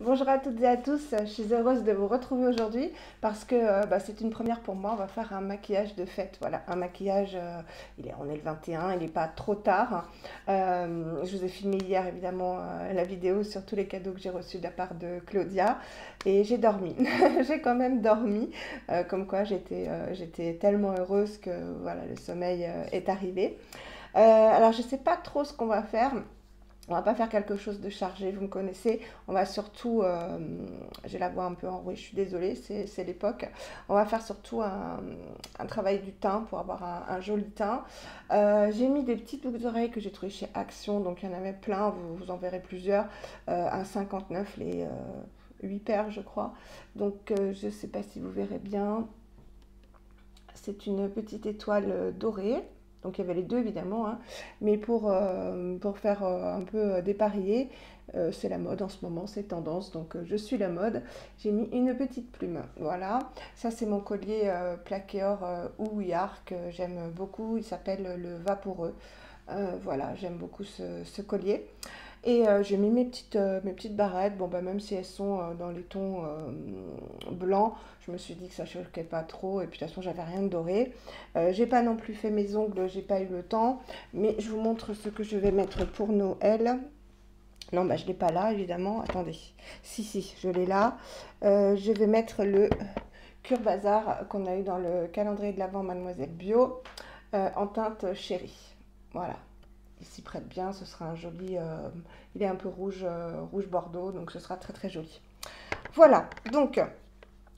Bonjour à toutes et à tous, je suis heureuse de vous retrouver aujourd'hui parce que c'est une première pour moi. On va faire un maquillage de fête. Voilà, un maquillage, on est le 21, il n'est pas trop tard. Je vous ai filmé hier évidemment la vidéo sur tous les cadeaux que j'ai reçus de la part de Claudia et j'ai dormi. J'ai quand même dormi, comme quoi j'étais tellement heureuse que voilà, le sommeil est arrivé. Alors je ne sais pas trop ce qu'on va faire. On va pas faire quelque chose de chargé, vous me connaissez. On va surtout, j'ai la voix un peu enrouée, je suis désolée, c'est l'époque. On va faire surtout un travail du teint pour avoir un joli teint. J'ai mis des petites boucles d'oreilles que j'ai trouvées chez Action, donc il y en avait plein, vous en verrez plusieurs. À 59, les 8 paires, je crois. Donc je ne sais pas si vous verrez bien. C'est une petite étoile dorée. Donc il y avait les deux évidemment, hein. Mais pour faire un peu dépareiller, c'est la mode en ce moment, c'est tendance, donc je suis la mode. J'ai mis une petite plume, voilà. Ça c'est mon collier plaqué or Ouïar que j'aime beaucoup, il s'appelle le Vaporeux. Voilà, j'aime beaucoup ce collier. Et j'ai mis mes petites barrettes. Bon, bah, même si elles sont dans les tons blancs, je me suis dit que ça ne choquait pas trop. Et puis de toute façon, j'avais rien de doré. J'ai pas non plus fait mes ongles, j'ai pas eu le temps. Mais je vous montre ce que je vais mettre pour Noël. Non, bah, je l'ai pas là, évidemment. Attendez. Si, je l'ai là. Je vais mettre le Cure Bazar qu'on a eu dans le calendrier de l'Avent Mademoiselle Bio en teinte chérie. Voilà, il s'y prête bien, ce sera un joli... il est un peu rouge, rouge bordeaux, donc ce sera très très joli. Voilà, donc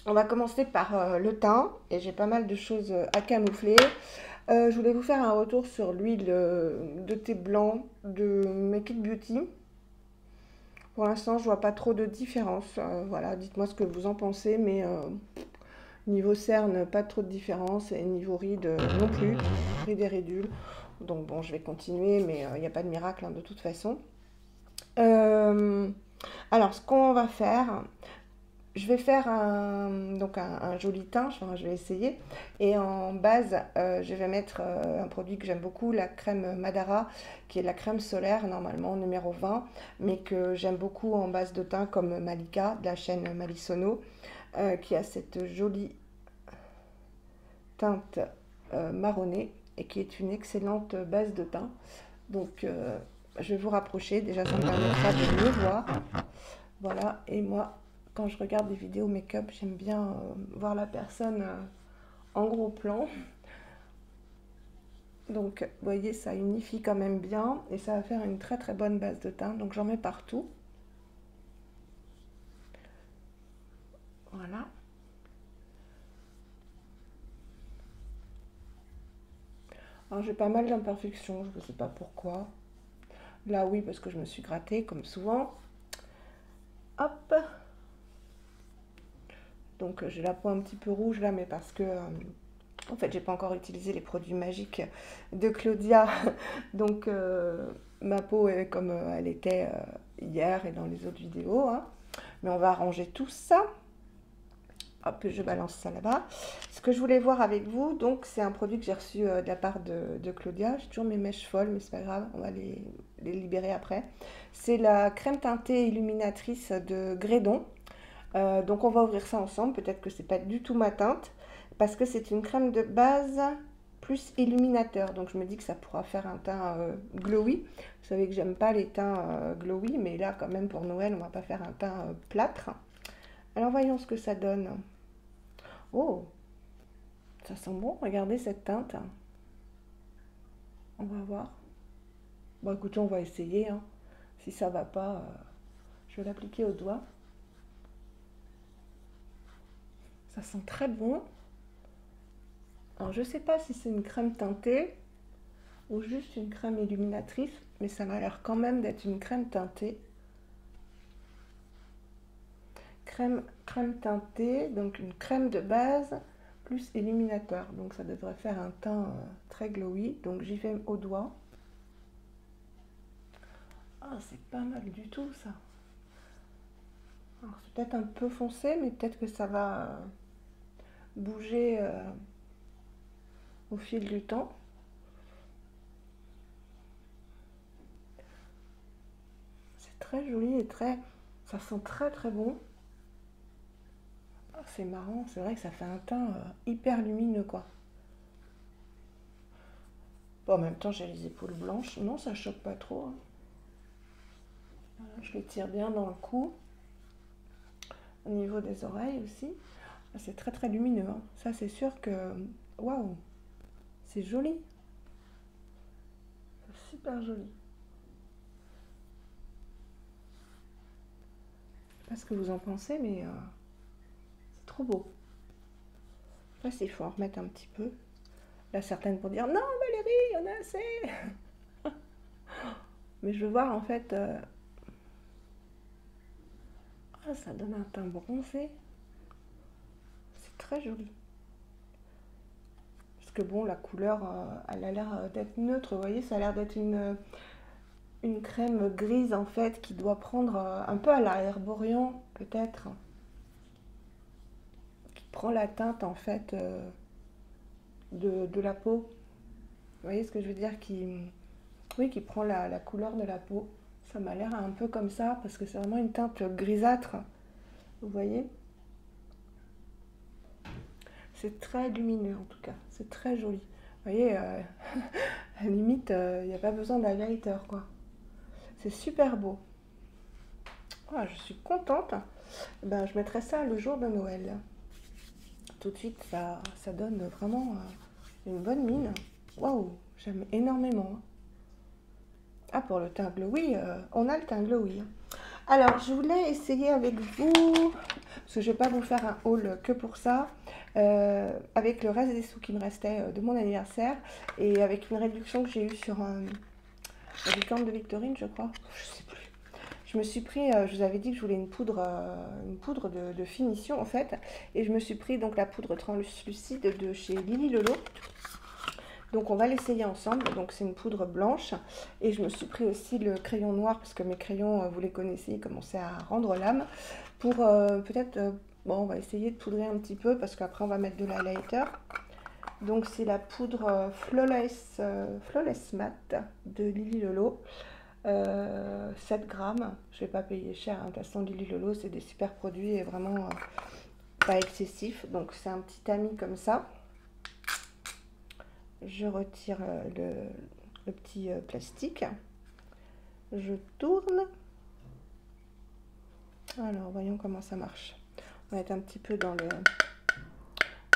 on va commencer par le teint, et j'ai pas mal de choses à camoufler. Je voulais vous faire un retour sur l'huile de thé blanc de Make It Beauty. Pour l'instant, je vois pas trop de différence. Voilà, dites-moi ce que vous en pensez, mais niveau cerne, pas trop de différence, et niveau ride non plus, ride et ridule. Donc bon, je vais continuer, mais il n'y a pas de miracle hein, de toute façon. Euh, alors, ce qu'on va faire, je vais faire un joli teint, enfin, je vais essayer. Et en base, je vais mettre un produit que j'aime beaucoup, la crème Madara, qui est la crème solaire, normalement numéro 20, mais que j'aime beaucoup en base de teint comme Malika, de la chaîne Malisono, qui a cette jolie teinte marronnée et qui est une excellente base de teint. Donc, je vais vous rapprocher. Déjà, ça me permettra de mieux voir. Voilà. Et moi, quand je regarde des vidéos make-up, j'aime bien voir la personne en gros plan. Donc, vous voyez, ça unifie quand même bien et ça va faire une très très bonne base de teint. Donc, j'en mets partout. Voilà. Alors, j'ai pas mal d'imperfections, je ne sais pas pourquoi. Là, oui, parce que je me suis grattée, comme souvent. Hop. Donc, j'ai la peau un petit peu rouge là, mais parce que en fait, j'ai pas encore utilisé les produits magiques de Claudia. Donc, ma peau est comme elle était hier et dans les autres vidéos, hein. Mais on va arranger tout ça. Hop, je balance ça là-bas. Ce que je voulais voir avec vous, donc, c'est un produit que j'ai reçu de la part de Claudia. J'ai toujours mes mèches folles, mais c'est pas grave, on va les libérer après. C'est la crème teintée illuminatrice de Grédon. Donc, on va ouvrir ça ensemble. Peut-être que c'est pas du tout ma teinte parce que c'est une crème de base plus illuminateur. Donc je me dis que ça pourra faire un teint glowy. Vous savez que j'aime pas les teints glowy, mais là quand même pour Noël, on va pas faire un teint plâtre. Alors voyons ce que ça donne. Oh, ça sent bon, regardez cette teinte. On va voir. Bon écoutez, on va essayer, hein. Si ça va pas, je vais l'appliquer au doigt. Ça sent très bon. Alors je sais pas si c'est une crème teintée ou juste une crème illuminatrice, mais ça m'a l'air quand même d'être une crème teintée. Crème teintée, donc une crème de base plus illuminateur. Donc ça devrait faire un teint très glowy. Donc j'y vais au doigt. Ah, c'est pas mal du tout ça. Alors c'est peut-être un peu foncé, mais peut-être que ça va bouger au fil du temps. C'est très joli et très Ça sent très très bon. Ah, c'est marrant, c'est vrai que ça fait un teint hyper lumineux quoi. Bon, en même temps, j'ai les épaules blanches. Non, ça choque pas trop, hein. Voilà, je les tire bien dans le cou, au niveau des oreilles aussi. Ah, c'est très très lumineux, hein. Ça, c'est sûr que... Waouh, c'est joli. C'est super joli. Je sais pas ce que vous en pensez, mais c'est trop beau. Là, il faut en remettre un petit peu. Là, certaines pour dire non, Valérie, on a assez. Mais je veux voir en fait. Ah, ça donne un teint bronzé. C'est très joli. Parce que bon, la couleur, elle a l'air d'être neutre. Vous voyez, ça a l'air d'être une crème grise en fait qui doit prendre un peu à la Herborian peut-être. Qui prend la teinte en fait de la peau. Vous voyez ce que je veux dire oui, qui prend la couleur de la peau. Ça m'a l'air un peu comme ça parce que c'est vraiment une teinte grisâtre. Vous voyez? C'est très lumineux en tout cas. C'est très joli. Vous voyez, à la limite, il n'y a pas besoin d'highlighter quoi. C'est super beau. Ah, je suis contente. Ben, je mettrai ça le jour de Noël. Tout de suite, ça donne vraiment une bonne mine. Waouh, j'aime énormément. Ah, pour le teint glowy, on a le teint glowy. Alors, je voulais essayer avec vous, parce que je ne vais pas vous faire un haul que pour ça, avec le reste des sous qui me restaient de mon anniversaire, et avec une réduction que j'ai eue sur la licorne de Victorine, je crois. Je sais plus. Je me suis pris, je vous avais dit que je voulais une poudre de finition en fait, et je me suis pris donc la poudre translucide de chez Lily Lolo. Donc on va l'essayer ensemble. Donc c'est une poudre blanche et je me suis pris aussi le crayon noir parce que mes crayons, vous les connaissez, ils commençaient à rendre l'âme. Pour peut-être, bon on va essayer de poudrer un petit peu parce qu'après on va mettre de l'highlighter. Donc c'est la poudre Flawless Matte de Lily Lolo. 7 grammes, je ne vais pas payer cher, hein. De toute façon Lily Lolo c'est des super produits et vraiment pas excessif. Donc c'est un petit tamis comme ça. Je retire le petit plastique. Je tourne. Alors, voyons comment ça marche. On va être un petit peu dans le...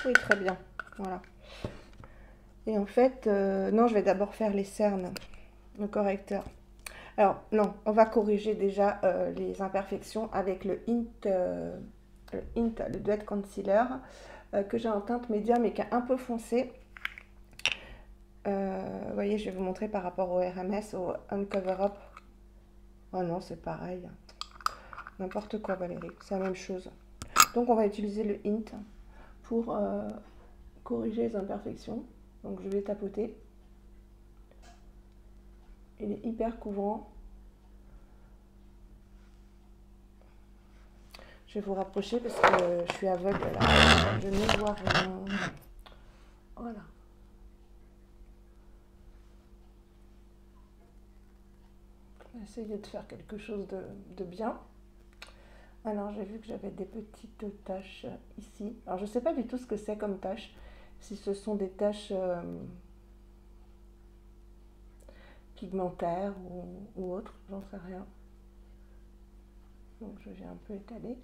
Oui, très bien. Voilà. Et en fait, non, je vais d'abord faire les cernes, le correcteur. Alors, non, on va corriger déjà les imperfections avec le le Duet Concealer, que j'ai en teinte médium et qui est un peu foncé. Vous voyez, je vais vous montrer par rapport au RMS, au Uncover Up. Oh non, c'est pareil. N'importe quoi, Valérie. C'est la même chose. Donc, on va utiliser le Hint pour corriger les imperfections. Donc, je vais tapoter. Il est hyper couvrant. Je vais vous rapprocher parce que je suis aveugle là. Je ne vois rien. Voilà. On va essayer de faire quelque chose de bien. Alors, j'ai vu que j'avais des petites taches ici. Alors, je ne sais pas du tout ce que c'est comme taches. Si ce sont des taches pigmentaires ou autres, j'en sais rien. Donc, je viens un peu étaler.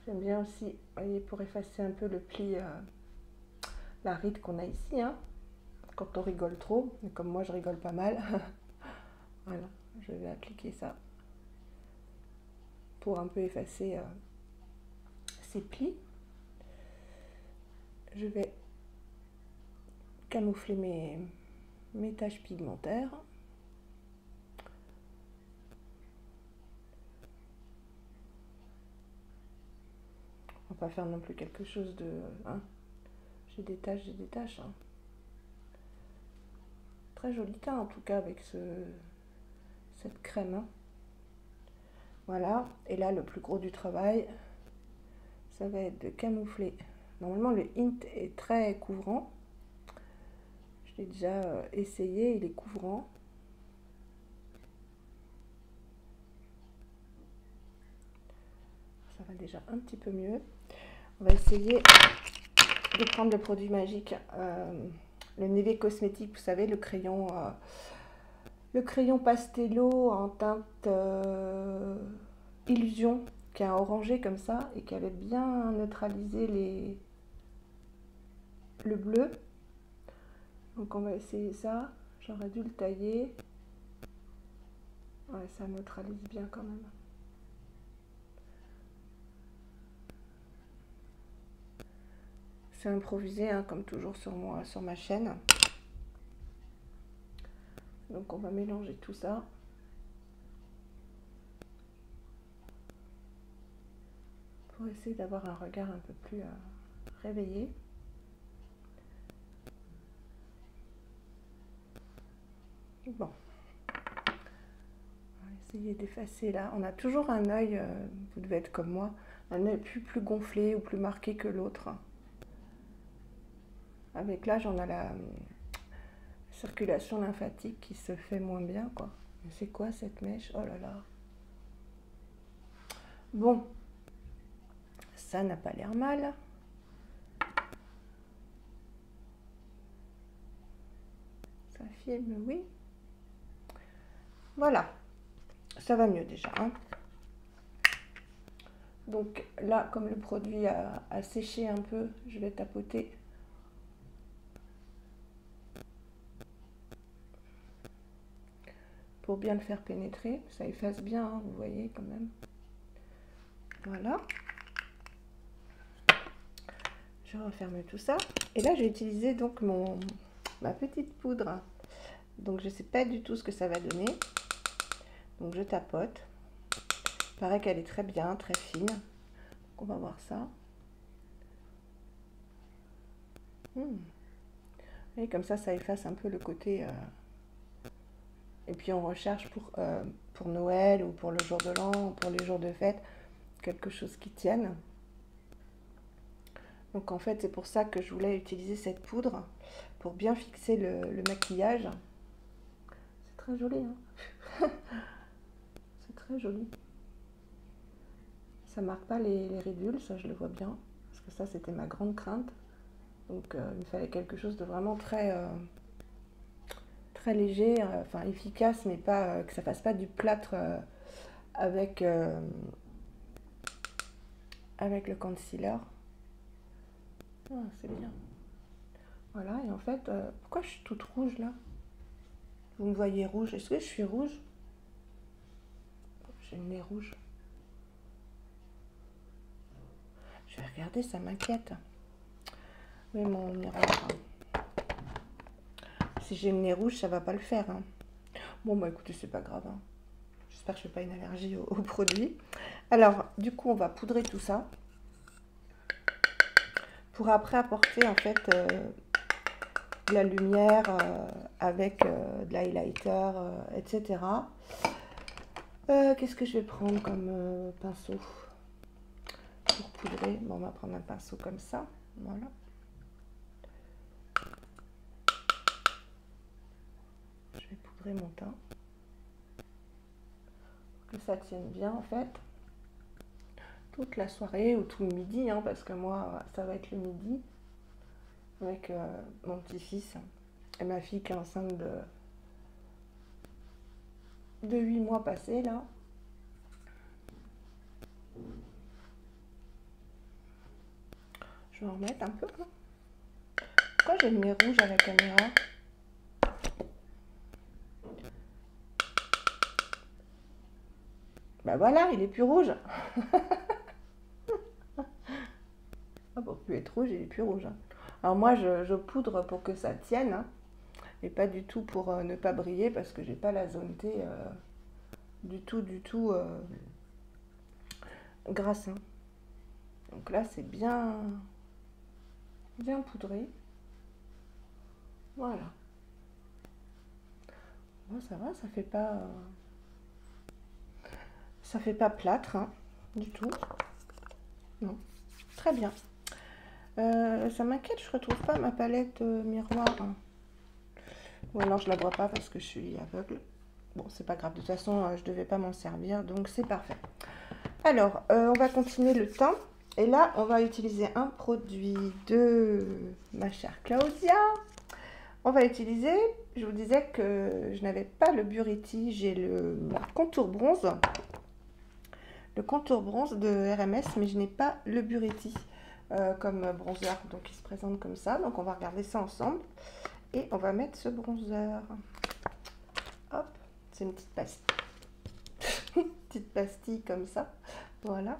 J'aime bien aussi, vous voyez, pour effacer un peu le pli, la ride qu'on a ici, hein, quand on rigole trop. Mais comme moi, je rigole pas mal. Voilà, je vais appliquer ça pour un peu effacer ces plis. Je vais camoufler mes taches pigmentaires. On va pas faire non plus quelque chose de... Hein. J'ai des taches. Hein. Très joli teint en tout cas avec cette crème. Hein. Voilà, et là le plus gros du travail, ça va être de camoufler. Normalement le Hint est très couvrant. Je l'ai déjà essayé, il est couvrant. ça va déjà un petit peu mieux. On va essayer de prendre le produit magique, le Nivea Cosmétique, vous savez, le crayon pastello en teinte illusion, qui a orangé comme ça et qui avait bien neutralisé le bleu. Donc on va essayer ça. J'aurais dû le tailler. Ouais, ça neutralise bien quand même. C'est improvisé, hein, comme toujours sur ma chaîne. Donc on va mélanger tout ça. Pour essayer d'avoir un regard un peu plus réveillé. Bon. On va essayer d'effacer là. On a toujours un œil, vous devez être comme moi, un œil plus gonflé ou plus marqué que l'autre. Avec l'âge, on a la circulation lymphatique qui se fait moins bien, quoi. Mais c'est quoi cette mèche? Oh là là. Bon, ça n'a pas l'air mal. Ça filme, oui. Voilà, ça va mieux déjà, hein. Donc là, comme le produit a séché un peu, je vais tapoter. Pour bien le faire pénétrer, ça efface bien, hein, vous voyez quand même. Voilà. Je referme tout ça. Et là, je vais utiliser donc ma petite poudre. Donc, je ne sais pas du tout ce que ça va donner. Donc, je tapote. Il paraît qu'elle est très bien, très fine. Donc, on va voir ça. Et comme ça efface un peu le côté... Et puis, on recherche pour Noël ou pour le jour de l'an ou pour les jours de fête, quelque chose qui tienne. Donc en fait, c'est pour ça que je voulais utiliser cette poudre pour bien fixer le maquillage. C'est très joli, hein. C'est très joli. Ça marque pas les ridules, ça je le vois bien. Parce que ça, c'était ma grande crainte. Donc il me fallait quelque chose de vraiment très léger, enfin efficace, mais pas que ça fasse pas du plâtre avec le concealer. Ah, c'est bien. Voilà, et en fait, pourquoi je suis toute rouge là? Vous me voyez rouge? Est-ce que je suis rouge? J'ai le nez rouge. Je vais regarder, ça m'inquiète. Oui, mon miroir. Hein. Si j'ai le nez rouge, ça va pas le faire. Hein. Bon, bah écoutez, c'est pas grave. Hein. J'espère que je n'ai pas une allergie au produit. Alors, du coup, on va poudrer tout ça. Pour après apporter en fait de la lumière avec de l'highlighter, etc. Qu'est-ce que je vais prendre comme pinceau pour poudrer? Bon, on va prendre un pinceau comme ça. Voilà. Je vais poudrer mon teint. Pour que ça tienne bien en fait. Toute la soirée ou tout le midi, hein, parce que moi, ça va être le midi. Avec mon petit-fils et ma fille qui est enceinte de 8 mois passés là. Je vais en remettre un peu. Hein. Pourquoi j'ai le nez rouge à la caméra? Bah voilà, il est plus rouge. Ah, pour plus être rouge, il est plus rouge. Hein. Alors moi, je poudre pour que ça tienne. Hein, et pas du tout pour ne pas briller parce que j'ai pas la zone T du tout grasse. Hein. Donc là, c'est bien poudré. Voilà. Bon, ça va, ça fait pas plâtre, hein, du tout. Non, très bien. Ça m'inquiète, je retrouve pas ma palette miroir. Hein. Ou alors je la vois pas parce que je suis aveugle. Bon, c'est pas grave, de toute façon, je devais pas m'en servir, donc c'est parfait. Alors, on va continuer le teint. Et là, on va utiliser un produit de ma chère Claudia. On va utiliser, je vous disais que je n'avais pas le Buriti, j'ai le contour bronze. Le contour bronze de RMS, mais je n'ai pas le Buriti comme bronzer. Donc, il se présente comme ça. Donc, on va regarder ça ensemble. Et on va mettre ce bronzer. Hop, c'est une petite pastille. Petite pastille comme ça. Voilà.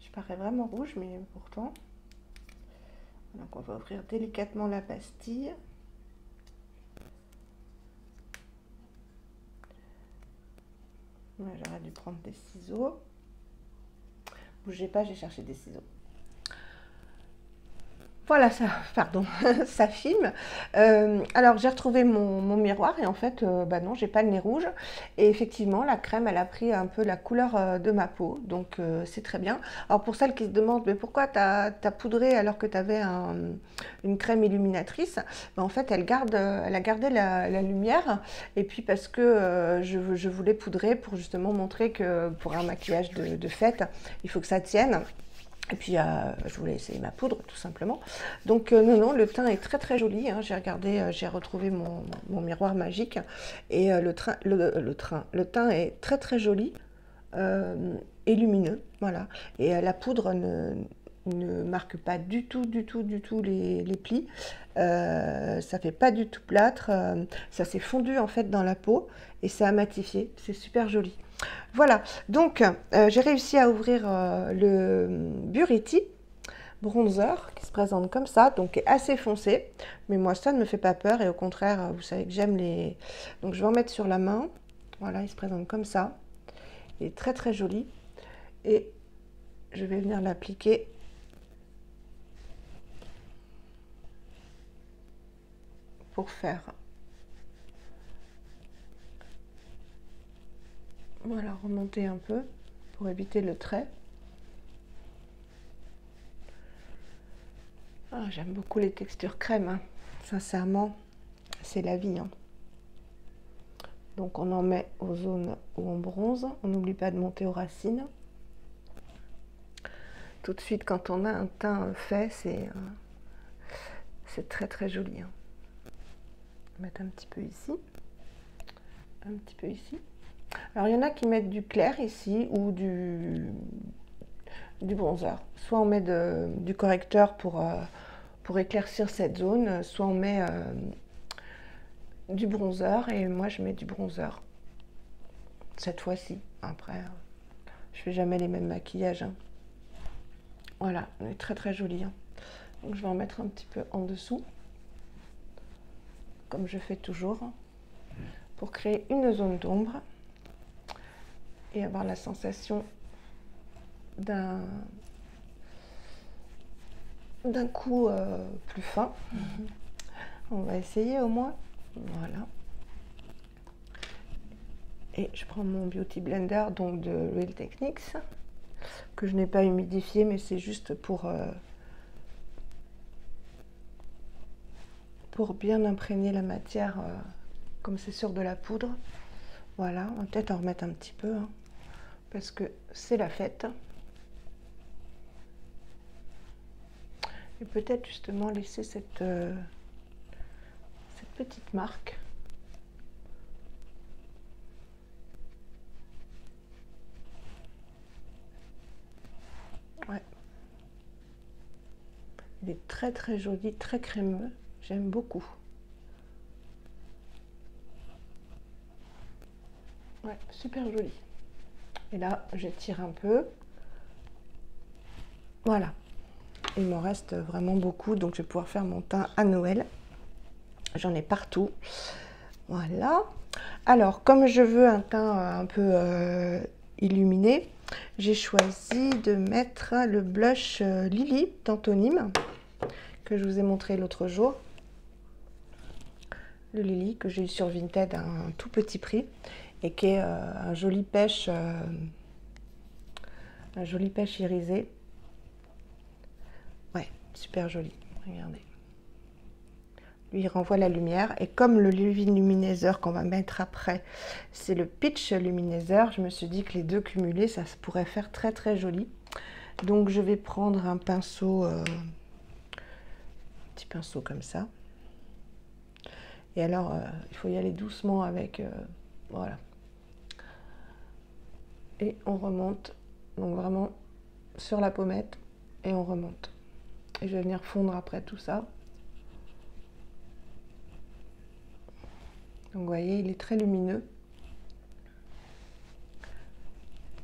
Je parais vraiment rouge, mais pourtant. Donc on va ouvrir délicatement la pastille. Ouais, j'aurais dû prendre des ciseaux. Bougez pas, j'ai cherché des ciseaux. Voilà, ça, pardon, ça filme. Alors, j'ai retrouvé mon miroir et en fait, bah non, j'ai pas le nez rouge. Et effectivement, la crème, elle a pris un peu la couleur de ma peau. Donc, c'est très bien. Alors, pour celles qui se demandent, mais pourquoi tu as poudré alors que tu avais une crème illuminatrice, bah, en fait, elle a gardé la lumière. Et puis, parce que je voulais poudrer pour justement montrer que pour un maquillage de fête, il faut que ça tienne. Et puis, je voulais essayer ma poudre, tout simplement. Donc, non, le teint est très, très joli. Hein. J'ai regardé, j'ai retrouvé mon miroir magique. Et le teint est très, très joli et lumineux. Voilà. Et la poudre ne marque pas du tout les plis. Ça fait pas du tout plâtre. Ça s'est fondu, en fait, dans la peau. Et c'est amatifié. C'est super joli. Voilà, donc j'ai réussi à ouvrir le Buriti bronzer qui se présente comme ça, donc est assez foncé, mais moi ça ne me fait pas peur et au contraire, vous savez que j'aime les... Donc je vais en mettre sur la main, voilà, il se présente comme ça, il est très très joli et je vais venir l'appliquer pour faire... Voilà, remonter un peu pour éviter le trait. Ah, j'aime beaucoup les textures crème, hein. Sincèrement, c'est la vie. Hein. Donc on en met aux zones où on bronze. On n'oublie pas de monter aux racines. Tout de suite, quand on a un teint fait, c'est très très joli. Hein. On va mettre un petit peu ici. Un petit peu ici. Alors il y en a qui mettent du clair ici ou du bronzer. Soit on met du correcteur pour éclaircir cette zone, soit on met du bronzer et moi je mets du bronzer cette fois-ci. Après, je fais jamais les mêmes maquillages. Hein. Voilà, elle est très très jolie. Hein. Donc je vais en mettre un petit peu en dessous, comme je fais toujours, pour créer une zone d'ombre et avoir la sensation d'un coup plus fin. On va essayer au moins. Voilà. Et je prends mon Beauty Blender donc de Real Techniques que je n'ai pas humidifié, mais c'est juste pour bien imprégner la matière comme c'est sur de la poudre. Voilà, on va peut-être en remettre un petit peu hein, parce que c'est la fête. Et peut-être justement laisser cette petite marque. Ouais. Il est très très joli, très crémeux. J'aime beaucoup. Ouais, super joli. Et là, j'étire un peu. Voilà. Il m'en reste vraiment beaucoup, donc je vais pouvoir faire mon teint à Noël. J'en ai partout. Voilà. Alors, comme je veux un teint un peu illuminé, j'ai choisi de mettre le blush Lily d'Antonime que je vous ai montré l'autre jour. Le Lily que j'ai eu sur Vinted à un tout petit prix et qui est un joli pêche irisé. Ouais, super joli. Regardez. Lui, il renvoie la lumière. Et comme le Living Luminizer qu'on va mettre après, c'est le Peach Luminizer, je me suis dit que les deux cumulés, ça pourrait faire très très joli. Donc, je vais prendre un pinceau, petit pinceau comme ça. Et alors, il faut y aller doucement avec, voilà. Et on remonte, donc vraiment sur la pommette, et on remonte. Et je vais venir fondre après tout ça. Donc vous voyez, il est très lumineux.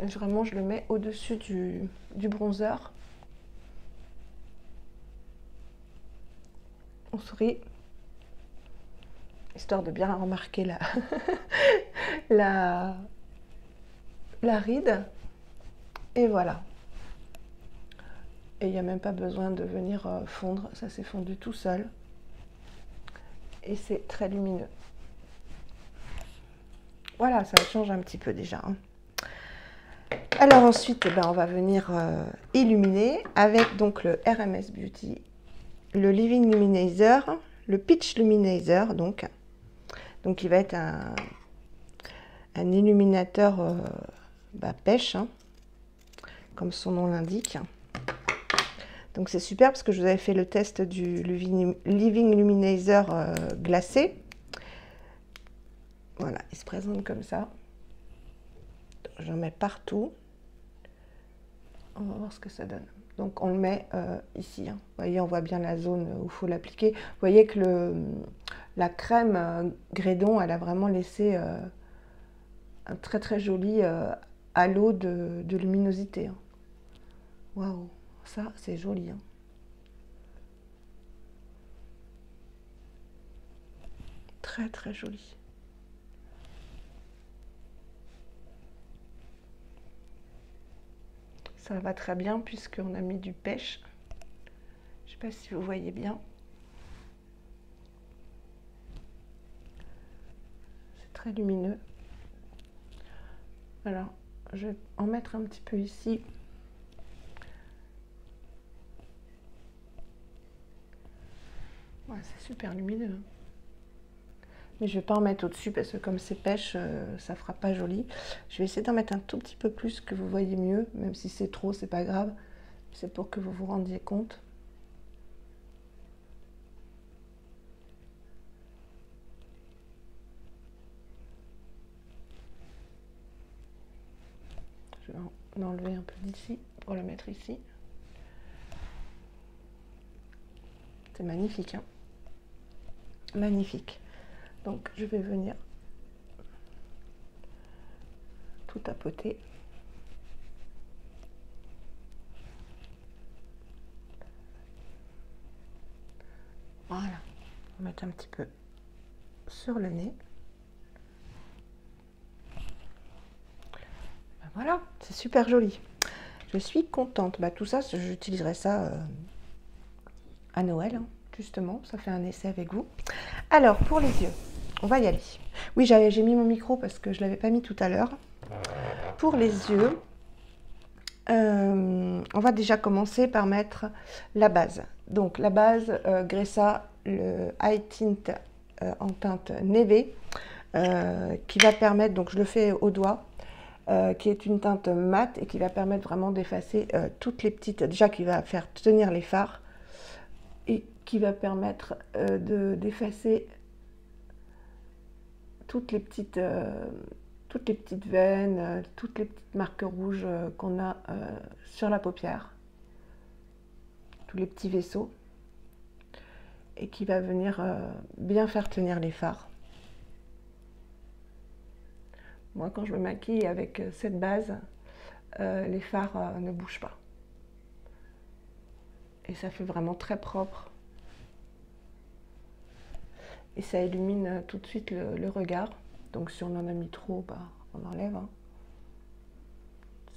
Et vraiment, je le mets au-dessus du bronzer. On sourit, histoire de bien remarquer la ride. Et voilà. Et il n'y a même pas besoin de venir fondre, ça s'est fondu tout seul. Et c'est très lumineux. Voilà, ça change un petit peu déjà. Hein. Alors ensuite, on va venir illuminer avec donc le RMS Beauty, le Living Luminizer, le Peach Luminizer donc il va être un illuminateur pêche, hein, comme son nom l'indique. Donc c'est super parce que je vous avais fait le test du Living Luminizer glacé. Voilà, il se présente comme ça. J'en mets partout. On va voir ce que ça donne. Donc on le met ici. Hein. Vous voyez, on voit bien la zone où il faut l'appliquer. Vous voyez que la crème Grédon, elle a vraiment laissé un très très joli halo de luminosité. Hein. Waouh, ça c'est joli. Hein. Très très joli. Ça va très bien puisqu'on a mis du pêche. Je ne sais pas si vous voyez bien. C'est très lumineux. Alors, je vais en mettre un petit peu ici. Ouais, c'est super lumineux. Mais je ne vais pas en mettre au-dessus parce que comme c'est pêche, ça ne fera pas joli. Je vais essayer d'en mettre un tout petit peu plus que vous voyez mieux, même si c'est trop, c'est pas grave. C'est pour que vous vous rendiez compte. Je vais en enlever un peu d'ici pour le mettre ici. C'est magnifique, hein? Magnifique. Donc je vais venir tout tapoter. Voilà, on va mettre un petit peu sur le nez. Ben voilà, c'est super joli. Je suis contente. Tout ça, j'utiliserai ça à Noël, hein, justement. Ça fait un essai avec vous. Alors, pour les yeux, on va y aller. Oui, j'ai mis mon micro parce que je ne l'avais pas mis tout à l'heure. Pour les yeux, on va déjà commencer par mettre la base. Donc, la base Gressa, le High Tint en teinte Neve, qui va permettre, donc je le fais au doigt, qui est une teinte mate et qui va permettre vraiment d'effacer toutes les petites, déjà qui va faire tenir les fards et qui va permettre d'effacer toutes les petites veines, toutes les petites marques rouges qu'on a sur la paupière, tous les petits vaisseaux, et qui va venir bien faire tenir les fards. Moi, quand je me maquille avec cette base, les fards ne bougent pas. Et ça fait vraiment très propre. Et ça illumine tout de suite le regard. Donc si on en a mis trop, on enlève. Hein.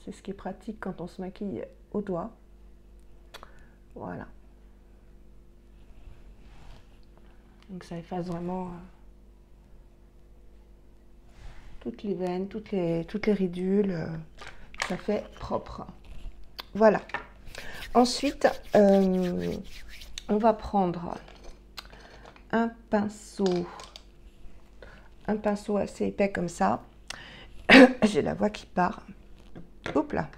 C'est ce qui est pratique quand on se maquille au doigt. Voilà. Donc ça efface vraiment toutes les veines, toutes les ridules. Ça fait propre. Voilà. Ensuite, on va prendre un pinceau assez épais comme ça. J'ai la voix qui part. Hop là.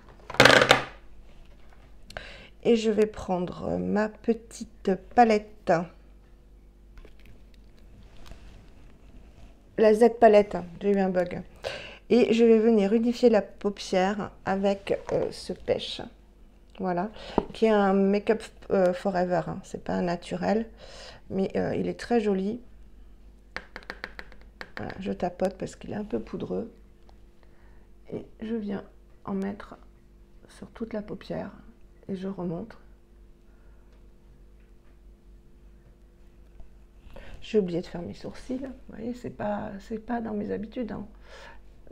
Et je vais prendre ma petite palette. La Z palette, j'ai eu un bug. Et je vais venir unifier la paupière avec ce pêche. Voilà, qui est un Make-up Forever. Hein. C'est pas un naturel, mais il est très joli. Voilà, je tapote parce qu'il est un peu poudreux. Et je viens en mettre sur toute la paupière et je remonte. J'ai oublié de faire mes sourcils. Vous voyez, c'est pas dans mes habitudes hein,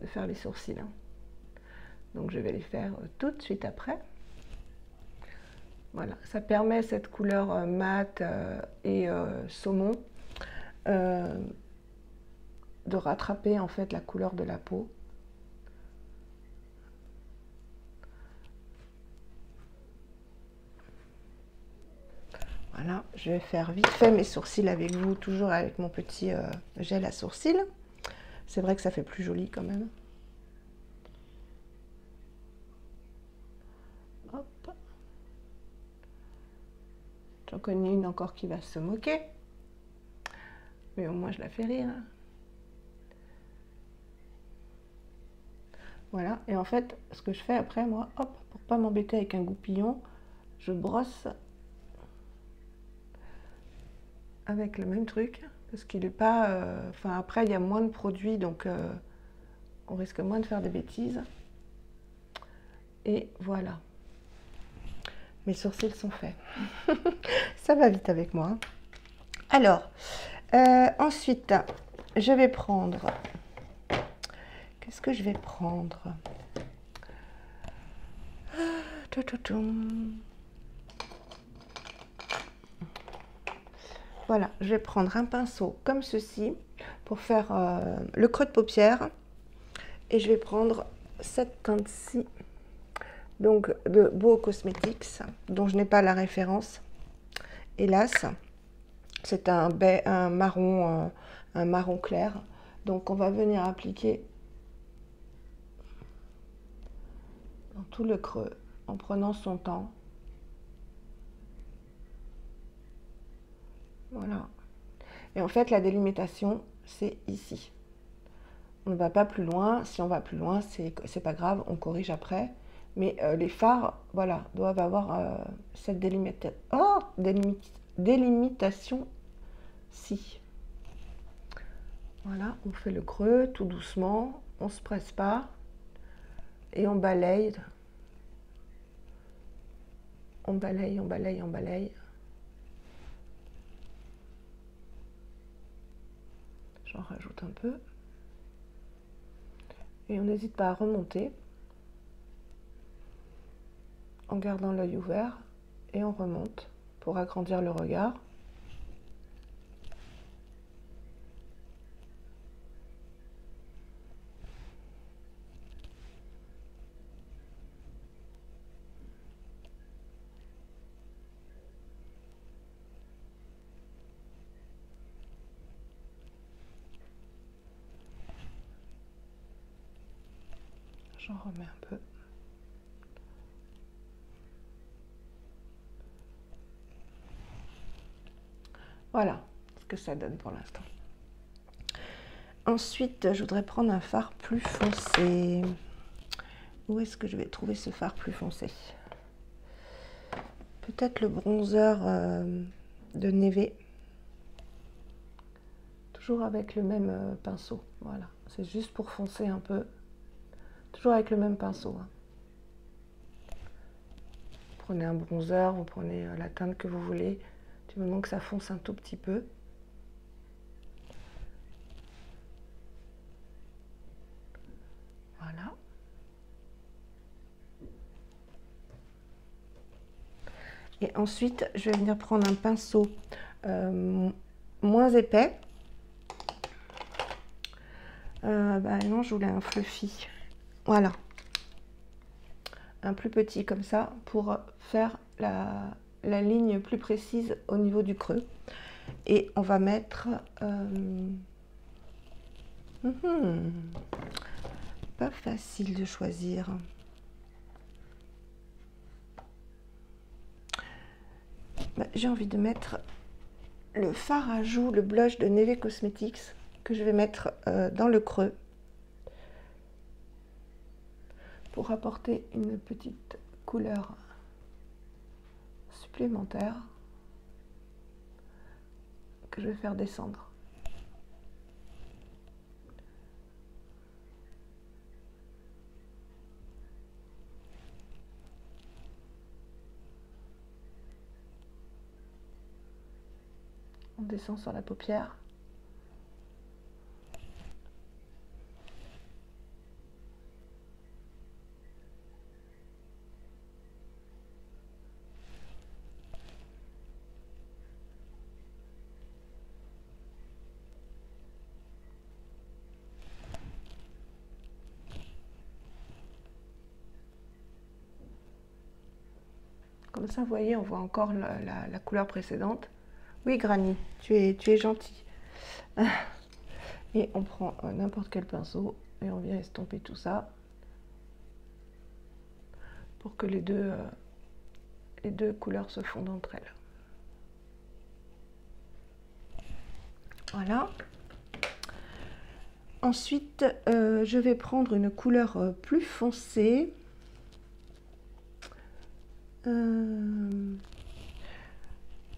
de faire les sourcils. Hein. Donc je vais les faire tout de suite après. Voilà, ça permet cette couleur mate et saumon de rattraper en fait la couleur de la peau. Voilà, je vais faire vite fait mes sourcils avec vous, toujours avec mon petit gel à sourcils. C'est vrai que ça fait plus joli quand même. Hop. J'en connais une encore qui va se moquer. Mais au moins je la fais rire. Voilà, et en fait, ce que je fais après, moi, hop, pour pas m'embêter avec un goupillon, je brosse avec le même truc, parce qu'il n'est pas... Enfin, après, il y a moins de produits, donc on risque moins de faire des bêtises. Et voilà. Mes sourcils sont faits. Ça va vite avec moi. Hein. Alors, ensuite, je vais prendre... Qu'est-ce que je vais prendre? Voilà, je vais prendre un pinceau comme ceci pour faire le creux de paupière. Et je vais prendre cette teinte-ci, donc de Beau Cosmetics, dont je n'ai pas la référence, hélas. C'est un marron clair. Donc on va venir appliquer dans tout le creux en prenant son temps. Voilà. Et en fait, la délimitation, c'est ici. On ne va pas plus loin. Si on va plus loin, c'est pas grave, on corrige après. Mais les fards, voilà, doivent avoir cette délimitation-ci. Voilà, on fait le creux tout doucement, on ne se presse pas. Et on balaye. On balaye, on balaye, on balaye. J'en rajoute un peu. Et on n'hésite pas à remonter en gardant l'œil ouvert et on remonte pour agrandir le regard. J'en remets un peu. Voilà ce que ça donne pour l'instant. Ensuite, je voudrais prendre un fard plus foncé. Où est-ce que je vais trouver ce fard plus foncé? Peut-être le bronzer de Neve. Toujours avec le même pinceau. Voilà, c'est juste pour foncer un peu. Toujours avec le même pinceau. Hein. Prenez un bronzer, vous prenez la teinte que vous voulez, du moment que ça fonce un tout petit peu. Voilà. Et ensuite, je vais venir prendre un pinceau moins épais. Bah non, je voulais un fluffy. Voilà. Un plus petit comme ça pour faire la ligne plus précise au niveau du creux. Et on va mettre... pas facile de choisir. J'ai envie de mettre le fard à joues, le blush de Neve Cosmetics, que je vais mettre dans le creux pour apporter une petite couleur supplémentaire que je vais faire descendre. On descend sur la paupière. Comme ça, vous voyez, on voit encore la couleur précédente. Oui, Granny, tu es gentil. Et on prend n'importe quel pinceau et on vient estomper tout ça pour que les deux couleurs se fondent entre elles. Voilà. Ensuite, je vais prendre une couleur plus foncée.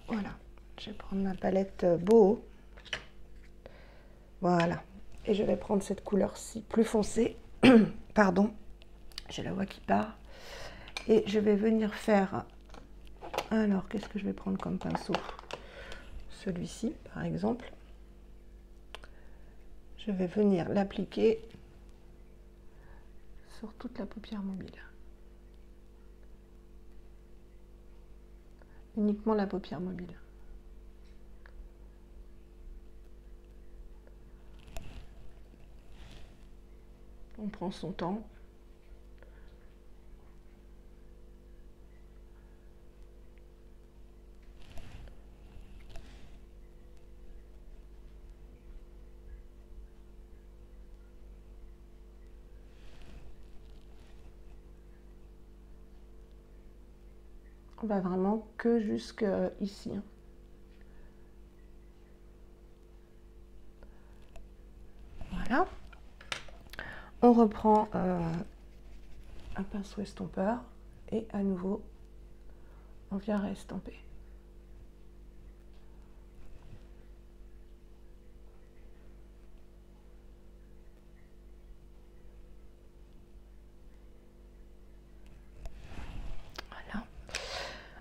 Voilà, je vais prendre ma palette Boho. Voilà, et je vais prendre cette couleur-ci plus foncée. Pardon, j'ai la voix qui part. Et je vais venir faire... Alors, qu'est-ce que je vais prendre comme pinceau? Celui-ci, par exemple. Je vais venir l'appliquer sur toute la paupière mobile. Uniquement la paupière mobile. On prend son temps. On va vraiment que jusqu'ici. Voilà. On reprend un pinceau estompeur et à nouveau, on vient réestomper. Voilà.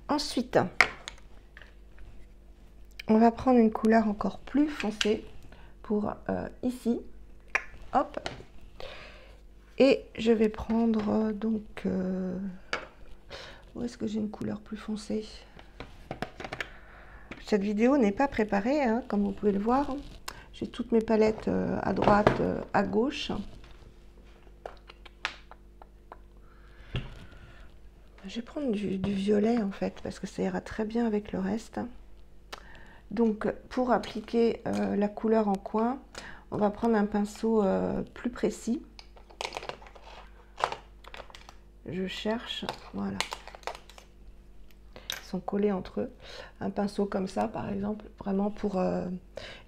Ensuite, on va prendre une couleur encore plus foncée pour ici. Hop. Et je vais prendre donc... où est-ce que j'ai une couleur plus foncée? Cette vidéo n'est pas préparée, hein, comme vous pouvez le voir. J'ai toutes mes palettes à droite, à gauche. Je vais prendre du violet en fait, parce que ça ira très bien avec le reste. Donc pour appliquer la couleur en coin, on va prendre un pinceau plus précis. Je cherche, voilà. Ils sont collés entre eux. Un pinceau comme ça par exemple, vraiment pour...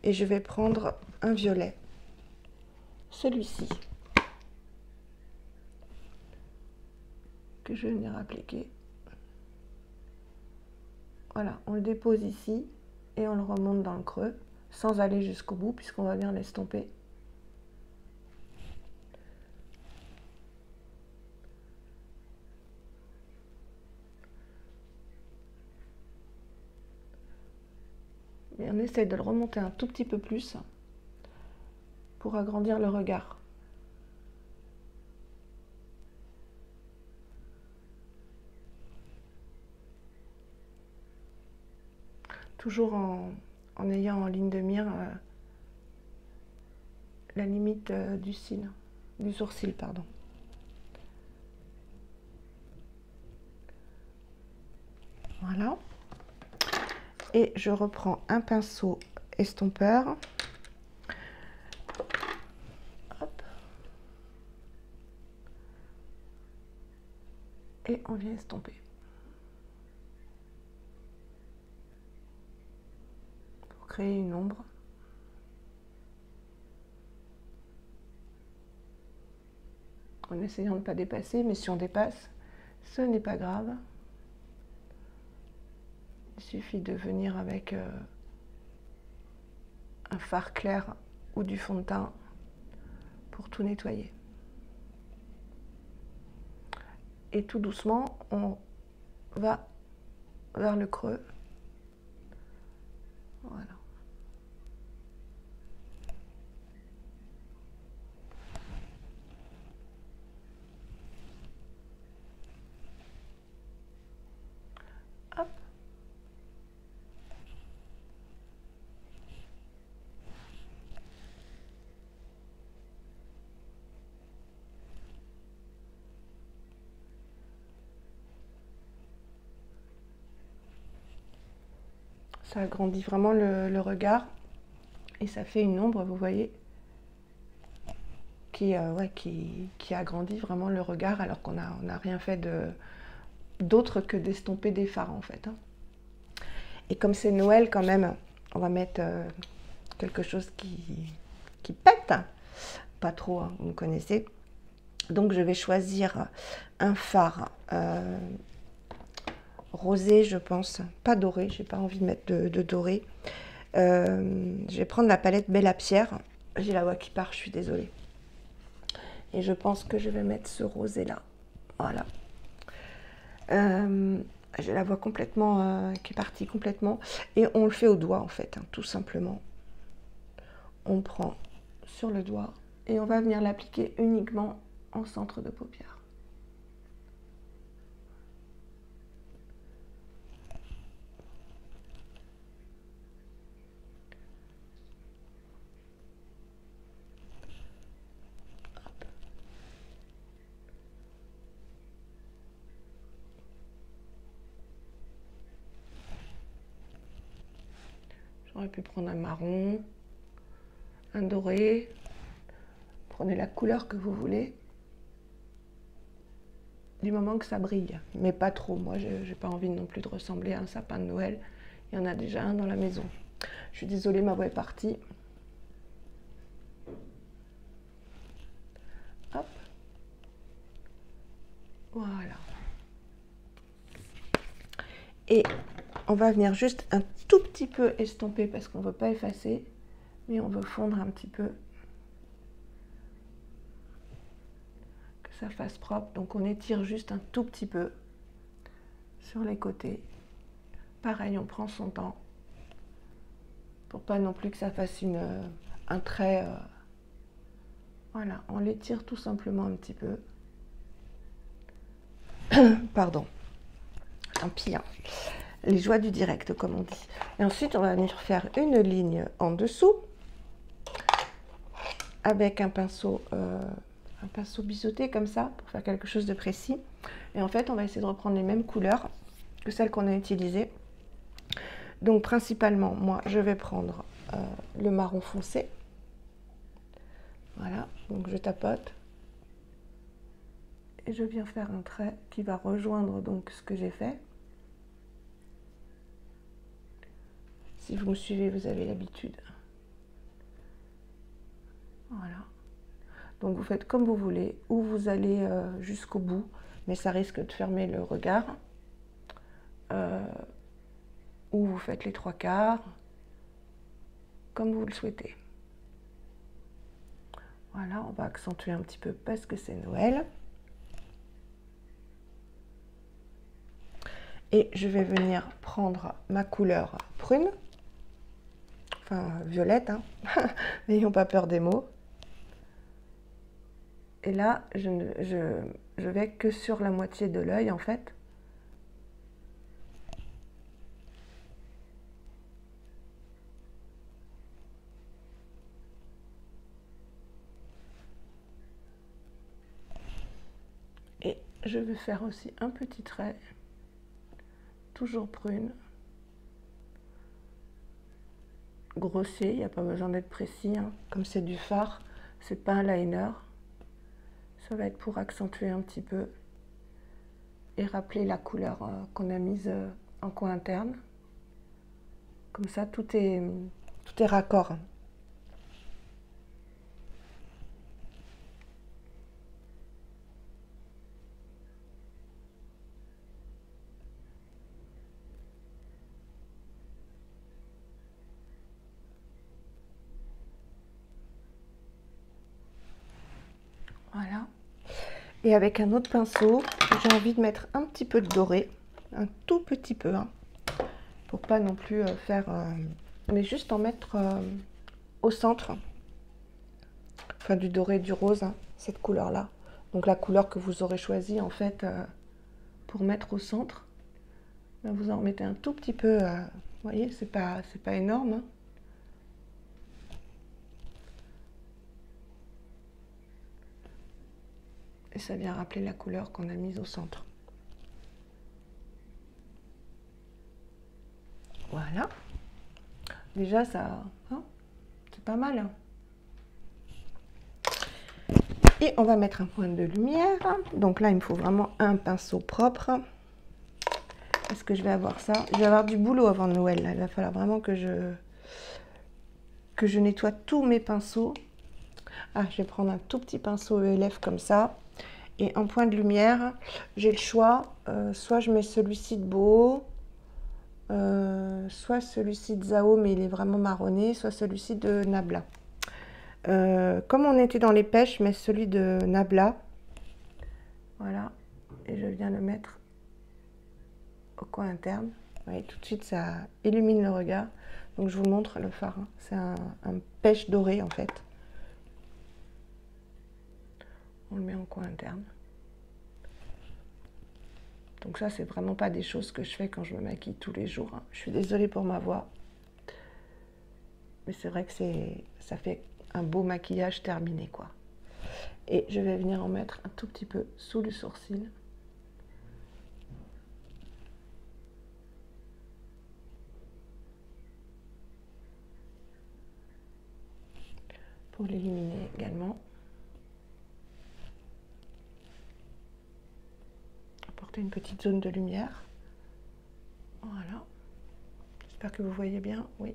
et je vais prendre un violet. Celui-ci. Que je vais venir appliquer. Voilà, on le dépose ici et on le remonte dans le creux sans aller jusqu'au bout puisqu'on va bien l'estomper. Et on essaye de le remonter un tout petit peu plus pour agrandir le regard. Toujours en ayant en ligne de mire la limite du sourcil, pardon. Voilà. Et je reprends un pinceau estompeur. Hop. Et on vient estomper. Pour créer une ombre. En essayant de ne pas dépasser, mais si on dépasse, ce n'est pas grave. Il suffit de venir avec un fard clair ou du fond de teint pour tout nettoyer. Et tout doucement, on va vers le creux. Voilà. Hop. Ça agrandit vraiment le regard et ça fait une ombre, vous voyez, qui agrandit vraiment le regard alors qu'on n'a rien fait d'autre que d'estomper des fards en fait. Et comme c'est Noël quand même, on va mettre quelque chose qui pète, pas trop, hein, vous me connaissez. Donc je vais choisir un fard rosé, je pense, pas doré, j'ai pas envie de mettre de doré. Je vais prendre la palette Belle à Pierre. J'ai la voix qui part, je suis désolée. Et je pense que je vais mettre ce rosé là. Voilà. J'ai la voix complètement qui est partie complètement. Et on le fait au doigt en fait, hein, tout simplement. On prend sur le doigt et on va venir l'appliquer uniquement en centre de paupière. J'aurais pu prendre un marron, un doré. Prenez la couleur que vous voulez. Du moment que ça brille, mais pas trop. Moi, j'ai pas envie non plus de ressembler à un sapin de Noël. Il y en a déjà un dans la maison. Je suis désolée, ma voix est partie. Hop. Voilà. Et on va venir juste un tout petit peu estomper parce qu'on ne veut pas effacer, mais on veut fondre un petit peu. Que ça fasse propre. Donc on étire juste un tout petit peu sur les côtés. Pareil, on prend son temps. Pour pas non plus que ça fasse un trait. Voilà, on l'étire tout simplement un petit peu. Pardon. Tant pis, hein. Les joies du direct, comme on dit. Et ensuite, on va venir faire une ligne en dessous avec un pinceau biseauté comme ça, pour faire quelque chose de précis. Et en fait, on va essayer de reprendre les mêmes couleurs que celles qu'on a utilisées. Donc, principalement, moi, je vais prendre le marron foncé. Voilà, donc je tapote. Et je viens faire un trait qui va rejoindre donc ce que j'ai fait. Si vous me suivez, vous avez l'habitude. Voilà. Donc vous faites comme vous voulez, ou vous allez jusqu'au bout, mais ça risque de fermer le regard. Ou vous faites les 3/4, comme vous le souhaitez. Voilà, on va accentuer un petit peu parce que c'est Noël. Et je vais venir prendre ma couleur prune. Enfin, violette, hein. N'ayons pas peur des mots. Et là, je vais que sur la moitié de l'œil, en fait. Et je vais faire aussi un petit trait, toujours prune, grossier, il n'y a pas besoin d'être précis, hein. Comme c'est du fard, c'est pas un liner. Ça va être pour accentuer un petit peu et rappeler la couleur qu'on a mise en coin interne. Comme ça, tout est raccord. Voilà. Et avec un autre pinceau, j'ai envie de mettre un petit peu de doré, un tout petit peu, hein, pour pas non plus faire, mais juste en mettre au centre, enfin du doré, du rose, hein, cette couleur-là. Donc la couleur que vous aurez choisie en fait pour mettre au centre. Là, vous en mettez un tout petit peu, vous voyez, c'est pas énorme, hein. Et ça vient rappeler la couleur qu'on a mise au centre. Voilà. Déjà, ça, hein, c'est pas mal, hein. Et on va mettre un point de lumière. Donc là, il me faut vraiment un pinceau propre. Est-ce que je vais avoir ça? Je vais avoir du boulot avant Noël. Là. Il va falloir vraiment que je nettoie tous mes pinceaux. Ah, je vais prendre un tout petit pinceau ELF comme ça. Et en point de lumière, j'ai le choix. Soit je mets celui-ci de Beau, soit celui-ci de Zao, mais il est vraiment marronné, soit celui-ci de Nabla. Comme on était dans les pêches, je mets celui de Nabla. Voilà. Et je viens le mettre au coin interne. Vous voyez, tout de suite, ça illumine le regard. Donc, je vous montre le fard, hein. C'est un pêche doré, en fait. On le met en coin interne. Donc ça, c'est vraiment pas des choses que je fais quand je me maquille tous les jours, hein. Je suis désolée pour ma voix. Mais c'est vrai que ça fait un beau maquillage terminé, quoi. Et je vais venir en mettre un tout petit peu sous le sourcil. Pour l'éliminer également. Apporter une petite zone de lumière. Voilà. J'espère que vous voyez bien. Oui.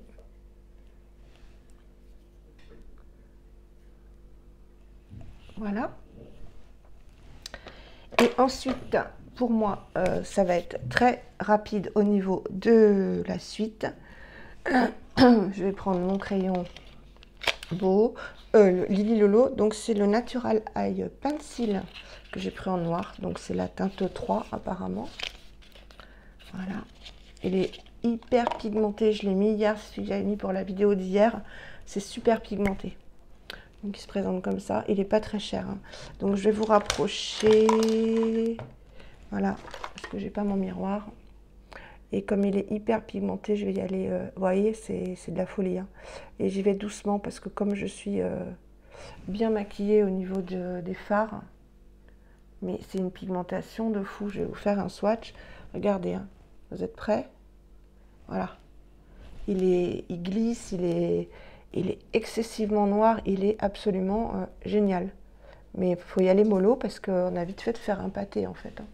Voilà. Et ensuite, pour moi, ça va être très rapide au niveau de la suite. Je vais prendre mon crayon Beau, Lily Lolo. Donc c'est le Natural Eye Pencil que j'ai pris en noir. Donc c'est la teinte 3 apparemment. Voilà. Il est hyper pigmenté. Je l'ai mis hier, c'est celui que j'avais mis pour la vidéo d'hier. C'est super pigmenté. Donc il se présente comme ça. Il n'est pas très cher, hein. Donc je vais vous rapprocher. Voilà, parce que j'ai pas mon miroir. Et comme il est hyper pigmenté, je vais y aller. Vous voyez, c'est de la folie, hein. Et j'y vais doucement parce que comme je suis bien maquillée au niveau des fards, mais c'est une pigmentation de fou. Je vais vous faire un swatch. Regardez, hein. Vous êtes prêts? Voilà. Il glisse, il est excessivement noir. Il est absolument génial. Mais il faut y aller mollo parce qu'on a vite fait de faire un pâté en fait, hein.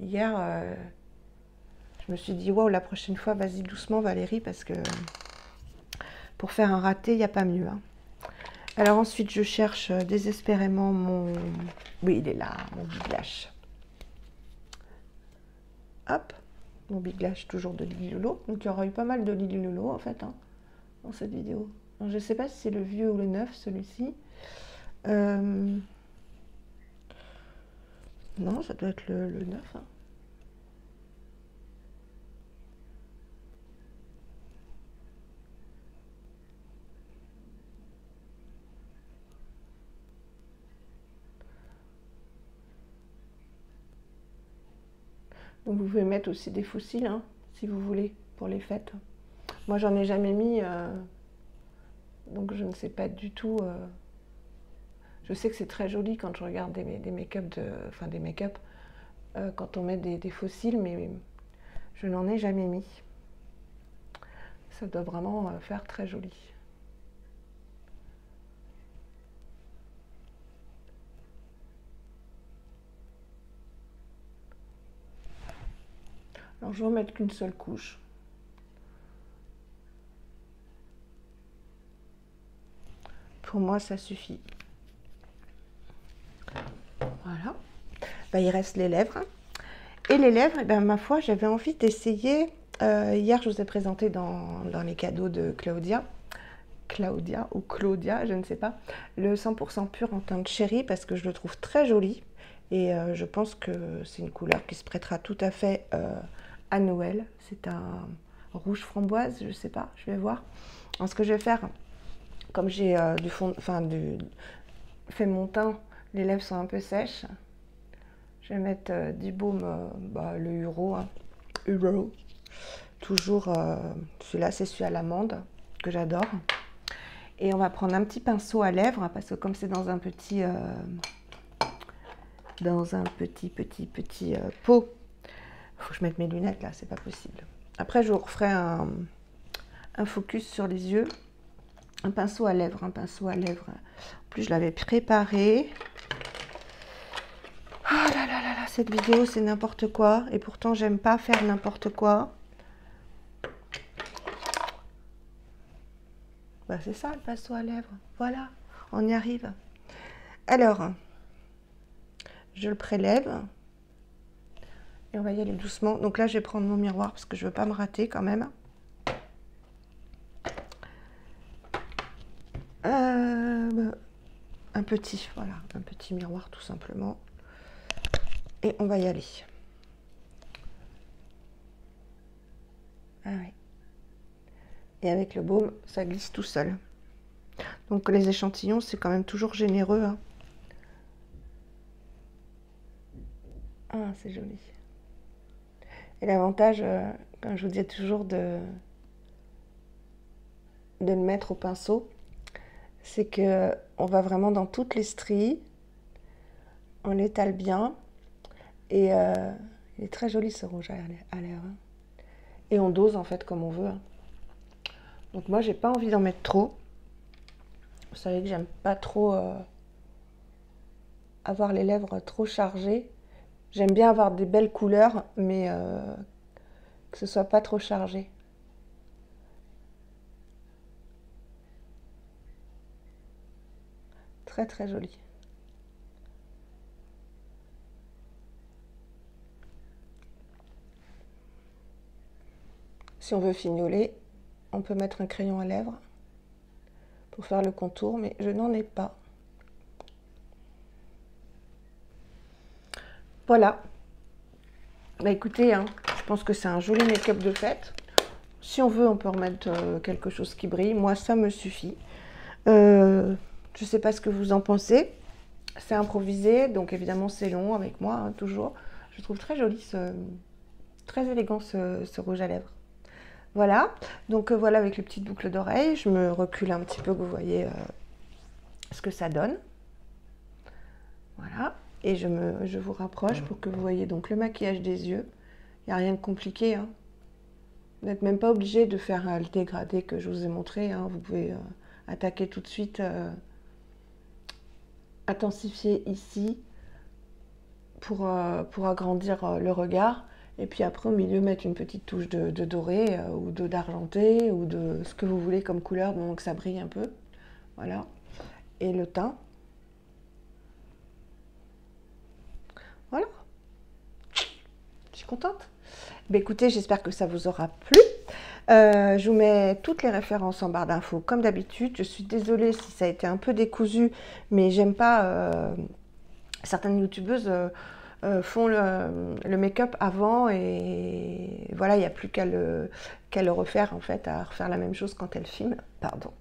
Hier, je me suis dit, waouh, la prochaine fois, vas-y doucement Valérie, parce que pour faire un raté, il n'y a pas mieux, hein. Alors ensuite, je cherche désespérément mon... Oui, il est là, mon Big Lash. Hop, mon Big Lash, toujours de Lily Lolo. Donc il y aura eu pas mal de Lily Lolo, en fait, hein, dans cette vidéo. Alors, je ne sais pas si c'est le vieux ou le neuf, celui-ci. Non, ça doit être le neuf, hein. Donc vous pouvez mettre aussi des fossiles, hein, si vous voulez, pour les fêtes. Moi, j'en ai jamais mis, donc je ne sais pas du tout. Je sais que c'est très joli quand je regarde des make-up, enfin des make-up, quand on met des fossiles, mais je n'en ai jamais mis. Ça doit vraiment faire très joli. Alors je vais en mettre qu'une seule couche. Pour moi, ça suffit. Voilà. Ben, il reste les lèvres. Et les lèvres, ben, ma foi, j'avais envie d'essayer. Hier, je vous ai présenté dans les cadeaux de Claudia ou Claudia, je ne sais pas, le 100% pur en teinte chéri parce que je le trouve très joli. Et je pense que c'est une couleur qui se prêtera tout à fait à Noël. C'est un rouge framboise, je ne sais pas, je vais voir. Alors, ce que je vais faire, comme j'ai fait mon teint, les lèvres sont un peu sèches. Je vais mettre du baume, le Huro, hein. Huro. Toujours, celui-là, c'est celui à l'amande que j'adore. Et on va prendre un petit pinceau à lèvres parce que comme c'est dans un petit pot, il faut que je mette mes lunettes là, c'est pas possible. Après, je vous referai un focus sur les yeux. Un pinceau à lèvres, un pinceau à lèvres. En plus, je l'avais préparé. Oh là là là là, cette vidéo, c'est n'importe quoi. Et pourtant, j'aime pas faire n'importe quoi. Bah, c'est ça, le pinceau à lèvres. Voilà, on y arrive. Alors, je le prélève. Et on va y aller doucement. Donc là, je vais prendre mon miroir parce que je veux pas me rater quand même. Un petit, voilà, un petit miroir tout simplement. Et on va y aller. Ah oui. Et avec le baume, ça glisse tout seul. Donc les échantillons, c'est quand même toujours généreux, hein. Ah, c'est joli. Et l'avantage, comme je vous disais toujours, de le mettre au pinceau, c'est que on va vraiment dans toutes les stries, on l'étale bien, et il est très joli ce rouge à lèvres, hein. Et on dose en fait comme on veut, hein. Donc moi j'ai pas envie d'en mettre trop. Vous savez que j'aime pas trop avoir les lèvres trop chargées. J'aime bien avoir des belles couleurs, mais que ce soit pas trop chargé. Très très joli. Si on veut fignoler, on peut mettre un crayon à lèvres pour faire le contour, mais je n'en ai pas. Voilà. Bah écoutez, hein, je pense que c'est un joli make-up de fête. Si on veut, on peut remettre quelque chose qui brille. Moi, ça me suffit. Je ne sais pas ce que vous en pensez. C'est improvisé, donc évidemment c'est long avec moi, hein, toujours. Je trouve très joli, très élégant ce rouge à lèvres. Voilà, donc voilà avec les petites boucles d'oreilles. Je me recule un petit peu, que vous voyez ce que ça donne. Voilà, et je vous rapproche pour que vous voyez donc le maquillage des yeux. Il n'y a rien de compliqué, hein. Vous n'êtes même pas obligé de faire le dégradé que je vous ai montré, hein. Vous pouvez attaquer tout de suite, intensifier ici pour agrandir le regard. Et puis après, au milieu, mettre une petite touche de doré ou d'argenté ou de ce que vous voulez comme couleur, donc ça brille un peu. Voilà. Et le teint. Voilà. Je suis contente. Ben, écoutez, j'espère que ça vous aura plu. Je vous mets toutes les références en barre d'infos comme d'habitude. Je suis désolée si ça a été un peu décousu, mais j'aime pas... certaines youtubeuses font le make-up avant et voilà, il n'y a plus qu'à le refaire en fait, à refaire la même chose quand elles filment, pardon.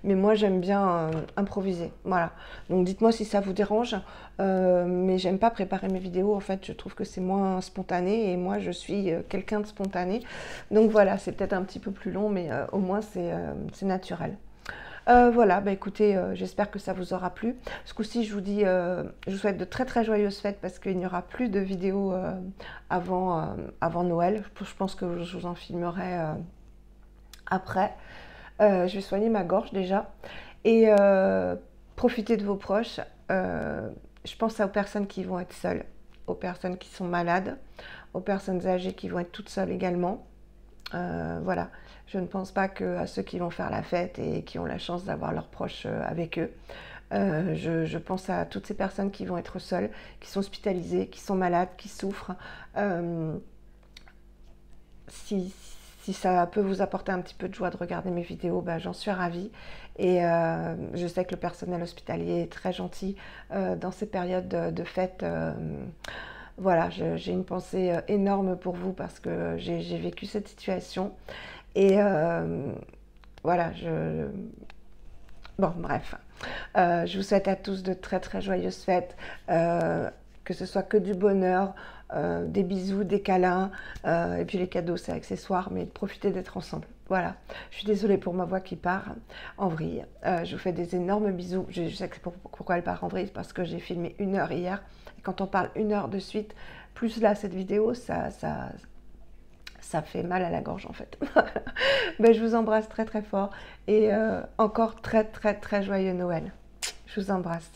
Mais moi j'aime bien improviser, voilà. Donc dites-moi si ça vous dérange, mais j'aime pas préparer mes vidéos, en fait je trouve que c'est moins spontané et moi je suis quelqu'un de spontané. Donc voilà, c'est peut-être un petit peu plus long, mais au moins c'est naturel. Voilà, bah écoutez, j'espère que ça vous aura plu. Ce coup-ci, je vous dis, je vous souhaite de très très joyeuses fêtes parce qu'il n'y aura plus de vidéos avant Noël. Je pense que je vous en filmerai Après, je vais soigner ma gorge déjà et profiter de vos proches. Je pense aux personnes qui vont être seules, aux personnes qui sont malades, aux personnes âgées qui vont être toutes seules également. Voilà, je ne pense pas qu'à ceux qui vont faire la fête et qui ont la chance d'avoir leurs proches avec eux. Je pense à toutes ces personnes qui vont être seules, qui sont hospitalisées, qui sont malades, qui souffrent. Si, si ça peut vous apporter un petit peu de joie de regarder mes vidéos, ben, j'en suis ravie. Et je sais que le personnel hospitalier est très gentil dans ces périodes de fête. Voilà, j'ai une pensée énorme pour vous parce que j'ai vécu cette situation. Et voilà, bon, bref. Je vous souhaite à tous de très très joyeuses fêtes, que ce soit que du bonheur, des bisous, des câlins, et puis les cadeaux c'est accessoire, mais profitez d'être ensemble. Voilà, je suis désolée pour ma voix qui part en vrille. Je vous fais des énormes bisous. Je sais que pourquoi elle part en vrille, parce que j'ai filmé 1 heure hier. Et quand on parle 1 heure de suite, plus là cette vidéo, ça fait mal à la gorge en fait. Ben, je vous embrasse très très fort et encore très très très joyeux Noël. Je vous embrasse.